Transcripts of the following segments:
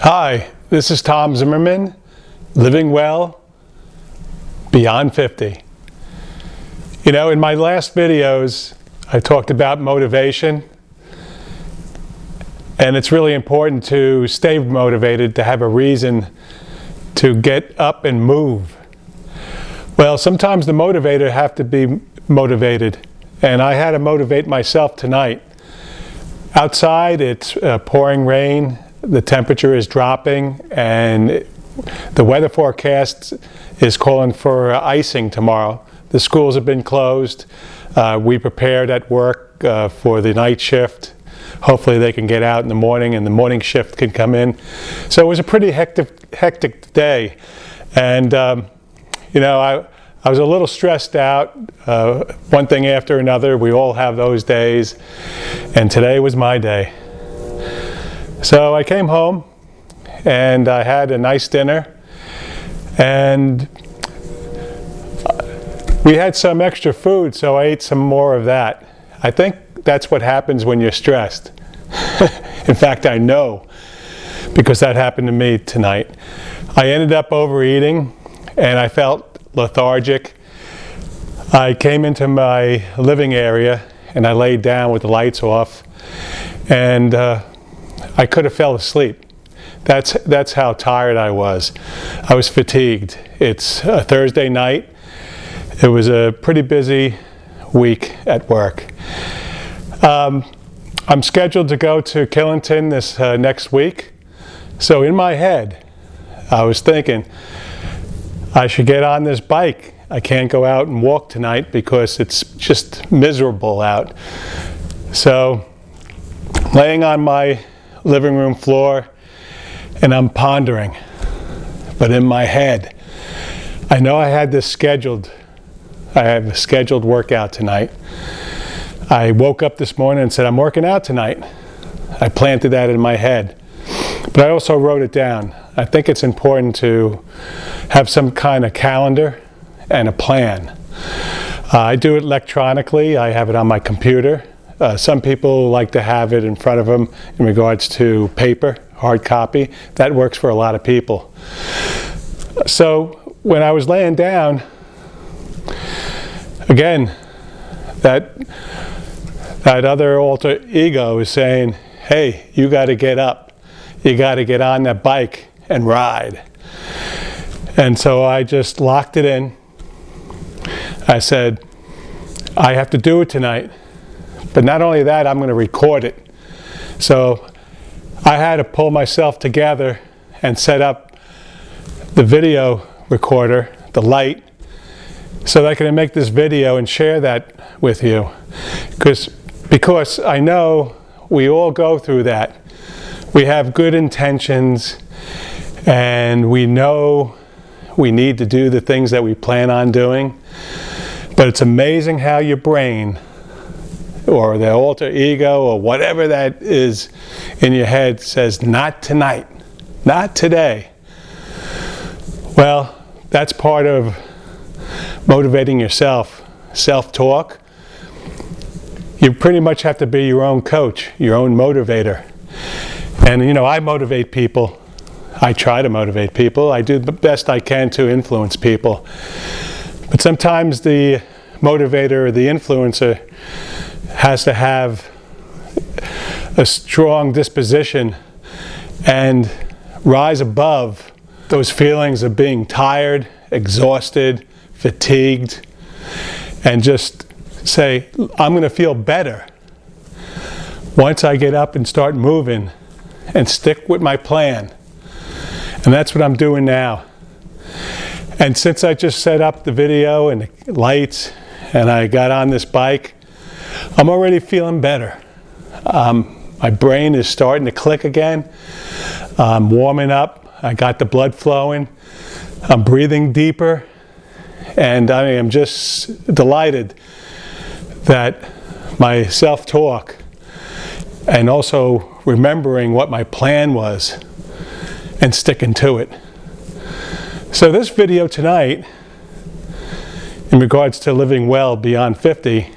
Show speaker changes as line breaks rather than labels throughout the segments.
Hi, this is Tom Zimmerman, living well beyond 50. You know, in my last videos, I talked about motivation, and it's really important to stay motivated, to have a reason to get up and move. Well, sometimes the motivator have to be motivated, and I had to motivate myself tonight. Outside, it's pouring rain. The temperature is dropping, and the weather forecast is calling for icing tomorrow. The schools have been closed. We prepared at work for the night shift. Hopefully they can get out in the morning and the morning shift can come in. So it was a pretty hectic day. And you know, I was a little stressed out, one thing after another. We all have those days, and today was my day. So I came home and I had a nice dinner, and we had some extra food, so I ate some more of that. I think that's what happens when you're stressed. In fact, I know, because that happened to me tonight. I ended up overeating and I felt lethargic. I came into my living area and I laid down with the lights off, and I could have fell asleep. That's how tired I was. I was fatigued. It's a Thursday night. It was a pretty busy week at work. I'm scheduled to go to Killington this next week. So in my head, I was thinking, I should get on this bike. I can't go out and walk tonight because it's just miserable out. So, laying on my living room floor, and I'm pondering. But in my head, I know I had this scheduled. I have a scheduled workout tonight. I woke up this morning and said, I'm working out tonight. I planted that in my head. But I also wrote it down. I think it's important to have some kind of calendar and a plan. I do it electronically. I have it on my computer. Some people like to have it in front of them in regards to paper, hard copy. That works for a lot of people. So when I was laying down, again, that other alter ego is saying, hey, you got to get up. You got to get on that bike and ride. And so I just locked it in. I said, I have to do it tonight. But not only that, I'm going to record it. So I had to pull myself together and set up the video recorder, the light, so that I can make this video and share that with you. Because I know we all go through that. We have good intentions, and we know we need to do the things that we plan on doing. But it's amazing how your brain, or the alter ego, or whatever that is in your head, says, not tonight, not today. Well, that's part of motivating yourself. Self-talk. You pretty much have to be your own coach, your own motivator. And you know, I motivate people. I try to motivate people. I do the best I can to influence people. But sometimes the motivator or the influencer has to have a strong disposition and rise above those feelings of being tired, exhausted, fatigued, and just say, I'm going to feel better once I get up and start moving and stick with my plan. And that's what I'm doing now. And since I just set up the video and the lights and I got on this bike, I'm already feeling better. My brain is starting to click again. I'm warming up. I got the blood flowing. I'm breathing deeper. And I am just delighted that my self-talk and also remembering what my plan was and sticking to it. So this video tonight, in regards to living well beyond 50,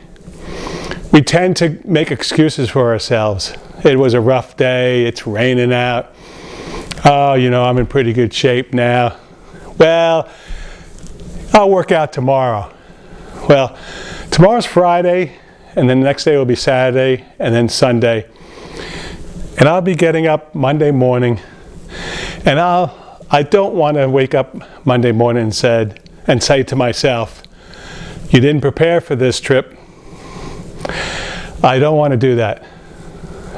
we tend to make excuses for ourselves. It was a rough day, it's raining out, Oh, I'm in pretty good shape now. Well, I'll work out tomorrow. Well, tomorrow's Friday, and then the next day will be Saturday, and then Sunday. And I'll be getting up Monday morning, and I don't want to wake up Monday morning and say to myself, you didn't prepare for this trip. I don't want to do that.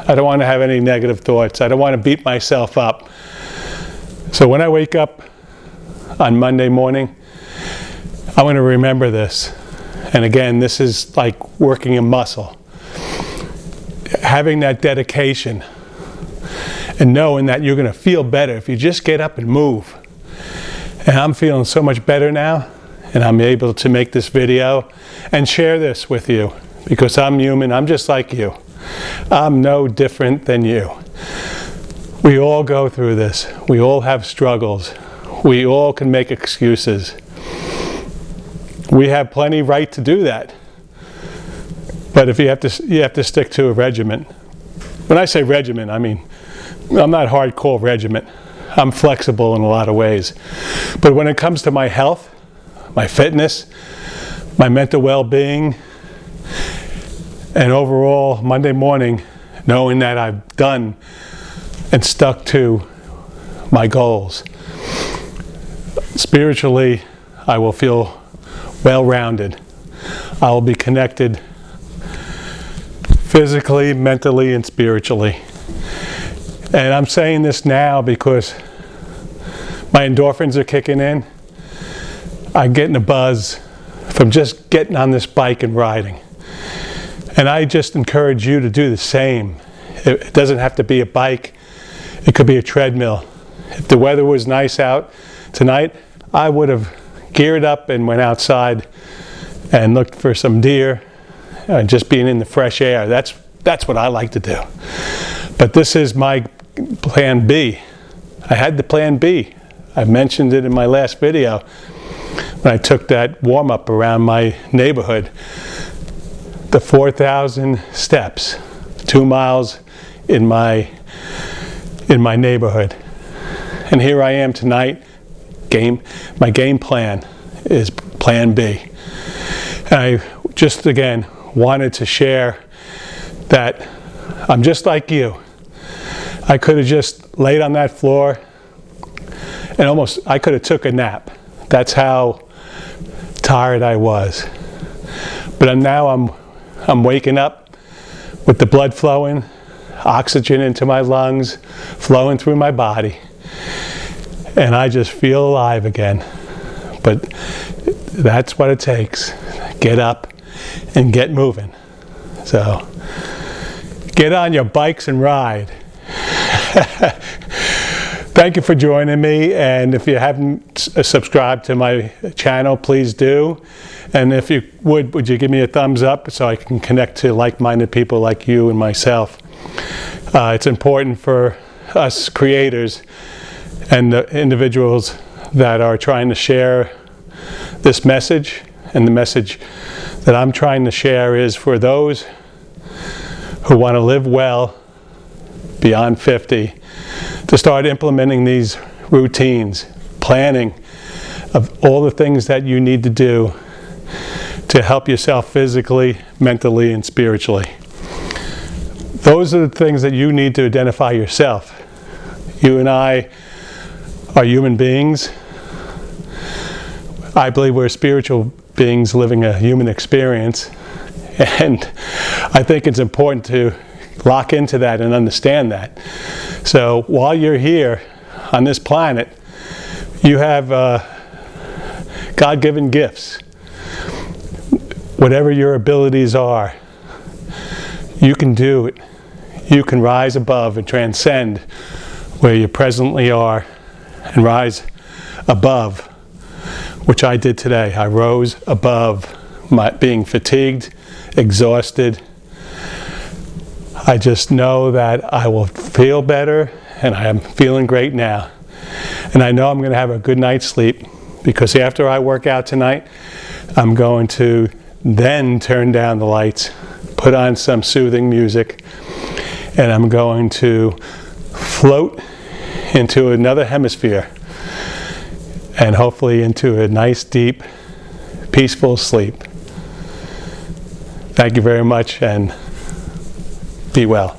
I don't want to have any negative thoughts. I don't want to beat myself up. So when I wake up on Monday morning, I'm going to remember this. And again, this is like working a muscle. Having that dedication and knowing that you're going to feel better if you just get up and move. And I'm feeling so much better now, and I'm able to make this video and share this with you because I'm human. I'm just like you. I'm no different than you. We all go through this. We all have struggles. We all can make excuses. We have plenty right to do that. But if you have to stick to a regimen. When I say regimen, I mean, I'm not hardcore regimen. I'm flexible in a lot of ways. But when it comes to my health, my fitness, my mental well-being, and overall Monday morning, knowing that I've done and stuck to my goals, spiritually, I will feel well-rounded. I will be connected physically, mentally, and spiritually. And I'm saying this now because my endorphins are kicking in. I'm getting a buzz from just getting on this bike and riding. And I just encourage you to do the same. It doesn't have to be a bike. It could be a treadmill. If the weather was nice out tonight, I would have geared up and went outside and looked for some deer, just being in the fresh air. That's what I like to do. But this is my plan B. I had the plan B. I mentioned it in my last video when I took that warm-up around my neighborhood. The 4,000 steps, 2 miles in my neighborhood. And here I am tonight. My game plan is plan B. And I just again wanted to share that I'm just like you. I could have just laid on that floor and I could have took a nap. That's how tired I was. But now I'm waking up with the blood flowing, oxygen into my lungs, flowing through my body. And I just feel alive again. But that's what it takes. Get up and get moving. So get on your bikes and ride. Thank you for joining me, and if you haven't subscribed to my channel, please do. And if you would you give me a thumbs up so I can connect to like-minded people like you and myself. It's important for us creators and the individuals that are trying to share this message, and the message that I'm trying to share is for those who want to live well beyond 50, to start implementing these routines, planning of all the things that you need to do to help yourself physically, mentally, and spiritually. Those are the things that you need to identify yourself. You and I are human beings. I believe we're spiritual beings living a human experience, and I think it's important to lock into that and understand that. So while you're here on this planet, you have God-given gifts. Whatever your abilities are, you can do it. You can rise above and transcend where you presently are and rise above, which I did today. I rose above being fatigued, exhausted. I just know that I will feel better, and I am feeling great now. And I know I'm going to have a good night's sleep, because after I work out tonight, I'm going to then turn down the lights, put on some soothing music, and I'm going to float into another hemisphere, and hopefully into a nice, deep, peaceful sleep. Thank you very much, and be well.